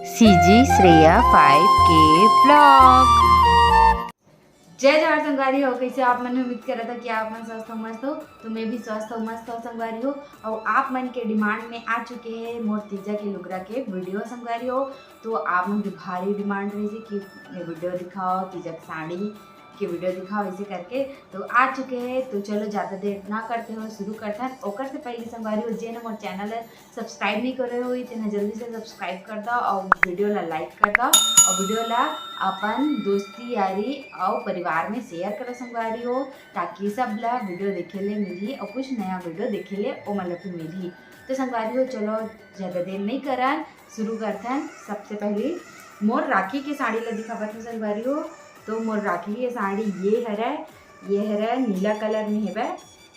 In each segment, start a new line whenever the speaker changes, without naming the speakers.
CG Shreya 5K blog.
जय जवाहर संगवारी हो। कैसे आप मन उम्मीद कर रहा था कि आप मन स्वस्थ हो मस्त हो, तो मैं भी स्वस्थ हो मस्त हो संगवारी हो। और आप मन के डिमांड में आ चुके हैं मोर तीजा के लुगरा के वीडियो संगवारी हो। तो आप मन की भारी डिमांड रही थी कि मैं वीडियो दिखाओ, तीजा की साड़ी की वीडियो दिखाओ, ऐसे करके तो आ चुके हैं। तो चलो ज़्यादा देर ना करते हो, शुरू करते हैं। ओकर से पहले संगवारी हो जे मोर चैनल सब्सक्राइब नहीं करे हो तो जल्दी से सब्सक्राइब कर दो और वीडियो ला लाइक कर दो और वीडियो ला अपन दोस्ती यारी और परिवार में शेयर करो संगवारी हो, ताकि सब ला वीडियो देखे ले मिली और कुछ नया वीडियो देखे ले ओ मतलब की मिली। तो संगवारी हो चलो ज़्यादा देर नहीं करा, शुरू करते हैं। सबसे पहले मोर राखी की साड़ी ला दिखावत है संगवारी हो। तो मोर राखी की साड़ी ये है नीला कलर में है वह,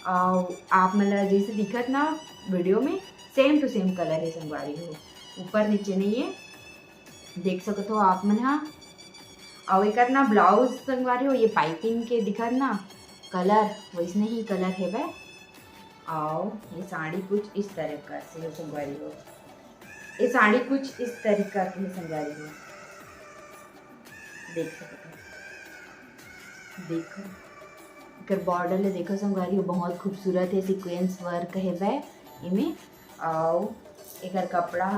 और आप मतलब जैसे दिखत ना वीडियो में सेम टू सेम कलर है संगवारी हो, ऊपर नीचे नहीं है, देख सकते हो आप मन। हाँ, और एक ना ब्लाउज संगवारी हो ये पाइपिंग के दिखत ना कलर वैसने ही कलर है वह। और ये साड़ी कुछ इस तरीका से है संगवारी हो, ये साड़ी कुछ इस तरीका की है संगवारी हो, देख सकते हो। देखो एक बॉर्डर ले देखो संगवारी हो, बहुत खूबसूरत है, सीक्वेंस वर्क है वह इमें। और एक कपड़ा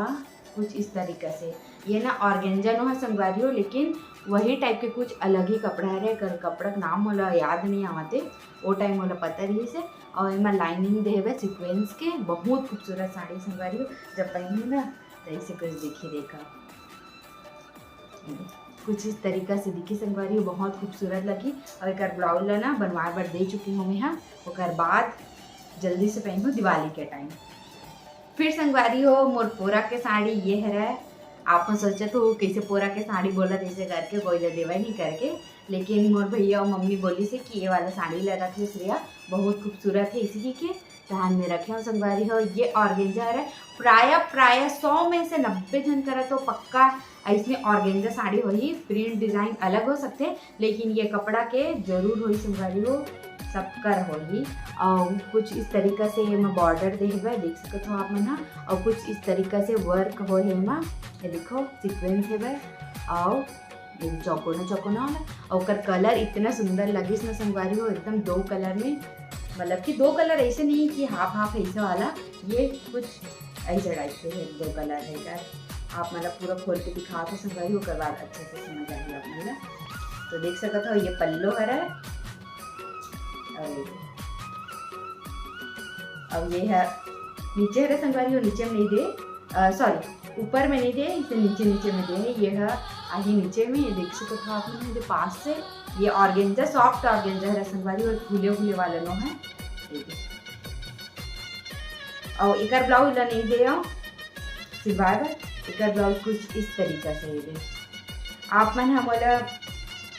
कुछ इस तरीके से, ये ना ऑर्गेंजा नो है संगवारी हो, लेकिन वही टाइप के कुछ अलग ही कपड़ा है। कपड़ा का नाम मोला याद नहीं आते, वो टाइम मोला पता रही से। और इमा लाइनिंग दे हुए सीक्वेंस के, बहुत खूबसूरत साड़ी संगवारी हो। जब पहनी ना तो ऐसे कुछ दिखी देखा, कुछ इस तरीका से दिखी संगवारी हो, बहुत खूबसूरत लगी। और एक ब्लाउज ना बनवा बर दे चुकी हूँ मैं। हाँ, ओकर बाद जल्दी से पहनूँ दिवाली के टाइम। फिर संगवारी हो मोर पोरा के साड़ी ये है। आप सोचा तो कैसे पोरा के साड़ी बोला जैसे करके कोई ले देवा नहीं करके, लेकिन मोर भैया और मम्मी बोली से कि ये वाला साड़ी ले रख ले श्रेया, बहुत खूबसूरत है, इसी के ध्यान में रखे हो संगवारी हो। ये ऑर्गेंजा है, प्राय 100 में से 90 जन करा तो पक्का इसमें ऑर्गेंजा साड़ी वही, प्रिंट डिजाइन अलग हो सकते हैं, लेकिन ये कपड़ा के जरूर हो संगवारी हो, सबकर होगी। और कुछ इस तरीका से ये मैं बॉर्डर दे हुआ देख सकते हो आप मन। और कुछ इस तरीका से वर्क हो है मा, ये देखो सीक्वेंस है वह। और ये चौकोना और कलर इतना सुंदर लगी इसमें संगवारी हो, एकदम दो कलर में, मतलब कि दो कलर ऐसे नहीं कि हाफ हाफ ऐसे वाला, ये कुछ ऐसे टाइप से है, दो कलर है कर। आप मतलब पूरा खोल के दिखा तो संगवारी हो, कर बाद अच्छे से समझ आएगी आप मतलब। तो देख सकते हो ये पल्लो है, अब ये है नीचे है संगवारी हो, नीचे में नहीं दे, सॉरी ऊपर में नहीं दे, इसे नीचे में दे है। ये है आगे नीचे में, ये देख सकते हो आप लोग पास से। ये ऑर्गेंजा सॉफ्ट ऑर्गेंजा है संगवारी और फूले वाले नो है। और एक ब्लाउज नहीं दे सिवाय एक ब्लाउज कुछ इस तरीका से दे। आप मन हमारा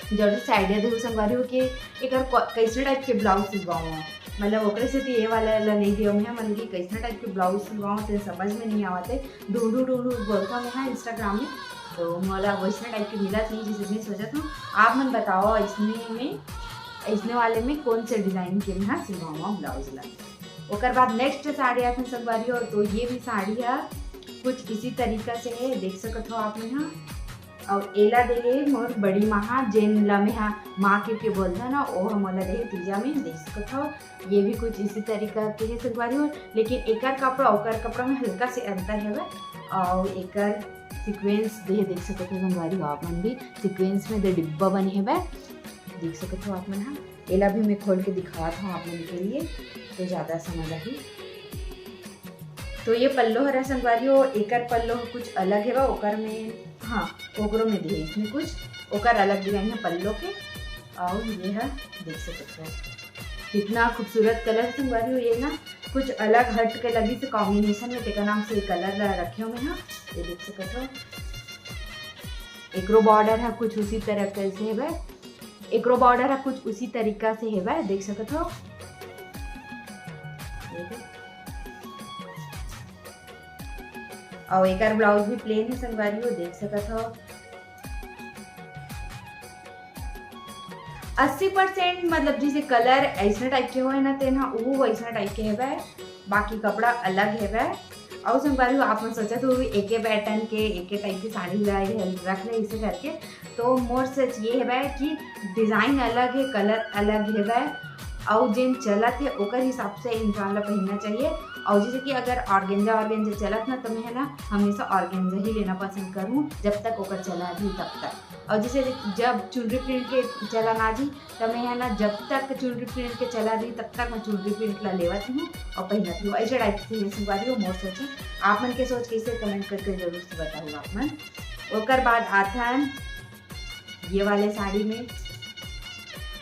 जरूर से आइडिया दे संगवारी हो कि एक कैसे टाइप के ब्लाउज सिलवाऊँ, मतलब ओकरे से ये वाला नहीं दिया मैं, मतलब कि कैसे टाइप के ब्लाउज सिलवाऊँ तो समझ में नहीं आते। ढूंढू बोलता मैं हाँ इंस्टाग्राम में, तो मला वैसे टाइप की मिला थी, जिसे मैं सोचा था आप मन बताओ इसने वाले में कौन से डिज़ाइन के मैं सिलवाऊँ ब्लाउज ला। ओकर बाद नेक्स्ट साड़ी आते संगवारी हो, तो ये भी साड़ी है कुछ इसी तरीका से है, देख सकते हो आप यहाँ। और एला दे मोर बड़ी माँ जेन ला में हाँ माँ के बोलता ना, वो हमला दे तीजा में, देख सकते हो। ये भी कुछ इसी तरीका के है संगवारी हो, लेकिन एकर कपड़ा ओकर कपड़ा में हल्का से अंतर है वह। और एकर सीक्वेंस देख सकते हो संगवारी हो आप मन भी, सीक्वेंस में दे डिब्बा बने है वह, देख सकते हो आप मन। हाँ, एला भी मैं खोल के दिखा था आप मन के लिए तो ज़्यादा समझ आई। तो ये पल्लो हरा संगवारी हो, एकर पल्लो कुछ अलग है वह, ओकर में हाँ ओकरो में दिए इसमें कुछ ओकर अलग डिजाइन है पल्लो के। और ये है देख सकते हो कितना खूबसूरत कलर संगवारी हो, ये ना कुछ अलग हट के लगी से कॉम्बिनेशन में तेका नाम से कलर रखे हो मैं। हाँ, ये देख सकते हो। एकरो बॉर्डर है कुछ उसी तरह से है वह, एकरो बॉर्डर है कुछ उसी तरीका से है वह, देख सकते हो। और एक ब्लाउज भी प्लेन है संगवारी हो, देख सकते हो। 80% मतलब जैसे कलर ऐसा टाइप के हो ना, ते ना वो वैसा टाइप के है, बाकी कपड़ा अलग है। और संगवारी हो आप मन सोचत हो एक पैटर्न के एक टाइप की साड़ी रख ले इसे करके, तो मोर सच ये है कि डिज़ाइन अलग है, कलर अलग है और जिन चलत है ओकर हिसाब से इंसान ला पहनना चाहिए। और जैसे कि अगर ऑर्गेंजा चलत ना तो मैं है ना हमेशा ऑर्गेंजा ही लेना पसंद करूँ जब तक ओकर चला भी तब तक। और जैसे जब चुनरी प्रिंट के चला ना जी तब मैं है ना जब तक चुनरी प्रिंट के चला दी तब तक मैं चुनरी प्रिंट ला लेवत हूँ और पहनती हूँ। ऐसे टाइप से संगवारी हो मोर सोच है। आप मन के सोच कैसे कमेंट करके जरूर से बताऊँ आप मन। ओकर बाद आता है ये वाले साड़ी में,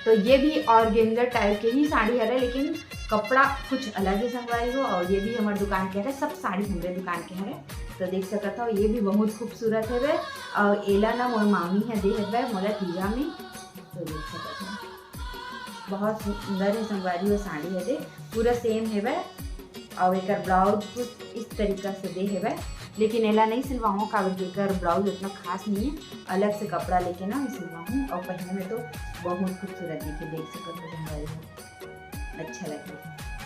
तो ये भी ऑर्गेन्जा टाइप के ही साड़ी है लेकिन कपड़ा कुछ अलग है संगवारी हो। और ये भी हमारे दुकान के है, सब साड़ी हमारे दुकान के है तो देख सकता हो ये भी बहुत खूबसूरत है वे। और एला ना मोर मामी है दे है मोला तीजा में, तो देख सकते हो बहुत सुंदर है संगवारी हो साड़ी है दे, पूरा सेम है वे। और एक ब्लाउज कुछ इस तरीका से दे है वे, लेकिन एला नहीं सिलवाऊँ का एकर ब्लाउज उतना खास नहीं है, अलग से कपड़ा लेके ना सिलवाऊँ। और पहनने में तो बहुत खूबसूरत दिखे, देख सकते हो संगवारी हो, अच्छा लगे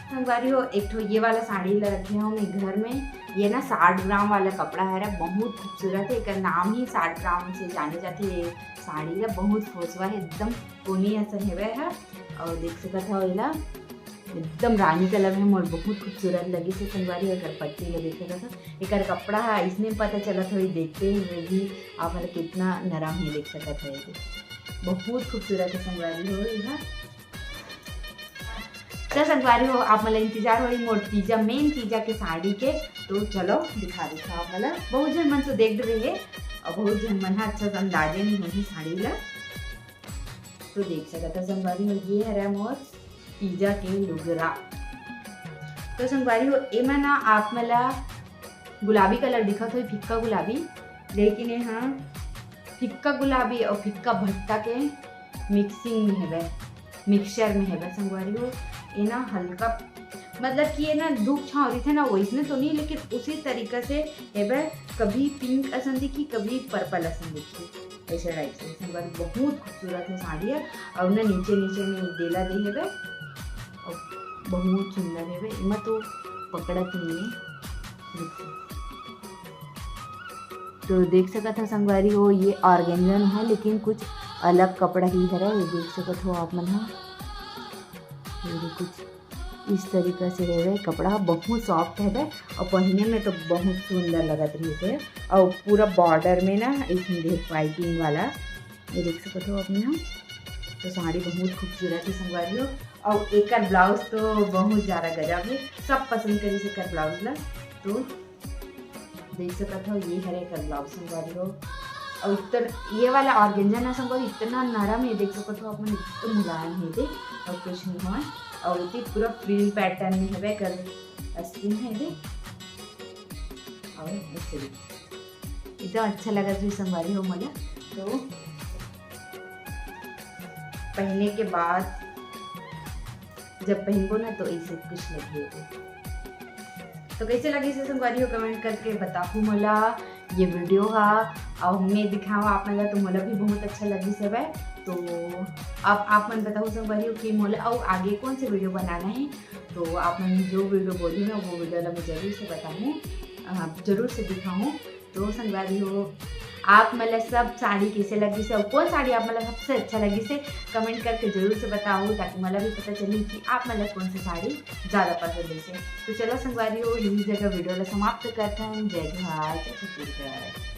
संगवारी हो। एक ठो ये वाला साड़ी ला रखे हूँ मैं घर में, ये ना 60 ग्राम वाला कपड़ा है, बहुत खूबसूरत है, एक नाम ही 60 ग्राम से जाने जाते ये साड़ी ला, बहुत फोसवा है एकदम कोनी ऐसा है। और देख सकते हो एला एकदम रानी कलर में मोर बहुत खूबसूरत लगी से संगवारी। अगर पट्टी ले देख सकता था एक कपड़ा है इसमें पता चला था देखते हुए भी आप मतलब कितना नरम है, देख सकता था ये बहुत खूबसूरत है संगवारी हो। यहाँ तो संगवारी हो आप मतलब इंतजार हो रही मोर तीजा मेन तीजा के साड़ी के, तो चलो दिखा देता आप मतलब बहुत जन मन तो देख रही है और बहुत जन मन अच्छा अंदाजे नहीं होगी साड़ी ला, तो देख सकता संगवारी हो ये है मोर तीजा के लुगरा। तो संगवारी हो एमा ना आप मला गुलाबी कलर दिखत हो, फिक्का गुलाबी, लेकिन यहाँ फिक्का गुलाबी और फिक्का भट्टा के मिक्सिंग में है, मिक्सचर में है संगवारी हो। ये ना हल्का मतलब कि ये ना धूप छाँव रही थे ना वैसने तो नहीं, लेकिन उसी तरीका से है, कभी पिंक असन दिखी कभी पर्पल असन दिखी, ऐसे टाइप से संगवारी बहुत खूबसूरत है साड़ी है। और ना नीचे नीचे में डेला दे है और बहुत सुंदर है, इमा तो पकड़त नहीं है, तो देख सकता था संगवारी हो ये ऑर्गेन्जा है लेकिन कुछ अलग कपड़ा ही है, ये देख सकते हो आप मन है, ये कुछ इस तरीका से है कपड़ा, बहुत सॉफ्ट है और पहनने में तो बहुत सुंदर लगत रही है। और पूरा बॉर्डर में ना इसमें पाइपिंग वाला ये देख सकते हो अपने, तो साड़ी बहुत खूबसूरत है संगवारी हो। और एक ब्लाउज तो बहुत ज़्यादा गजब है, सब पसंद करी से कर ब्लाउज ला, तो देख सकते हो ये है एक ब्लाउज संगवारी हो। और इतना ये वाला ऑर्गेन्जा ना संगवारी इतना नरम है, देख सकते हो अपने इतना मुलायम है दे और कुछ नहीं हुआ। और ये पूरा फ्रिल पैटर्न में है कर अस्तिन है दे, और ऐसे इतना अच्छा लगा तो संगवारी हो मला, तो पहनने के बाद जब पहनबो ना तो ऐसे कुछ लगे। तो कैसे लगी से संगवारी हो कमेंट करके बताओ मला ये वीडियो हा, और मैं दिखावा आप मला तो मला भी बहुत अच्छा लगी सब है। तो अब आप मन बताओ संगवारी हो कि मोला और आगे कौन से वीडियो बनाना है, तो आप मन जो वीडियो बोली ना वो वीडियो ला मैं जरूर से बताऊँ, जरूर से दिखाऊँ। तो संगवारी हो आप मतलब सब साड़ी कैसे लगी से और कौन साड़ी आप मतलब सबसे अच्छा लगी से कमेंट करके जरूर से बताओ, ताकि मला भी पता चले कि आप मतलब कौन सी साड़ी ज़्यादा पसंद है से। तो चलो संगवारी हो यही जगह वीडियो ला समाप्त करते हैं। जय जोहार, जय छत्तीसगढ़।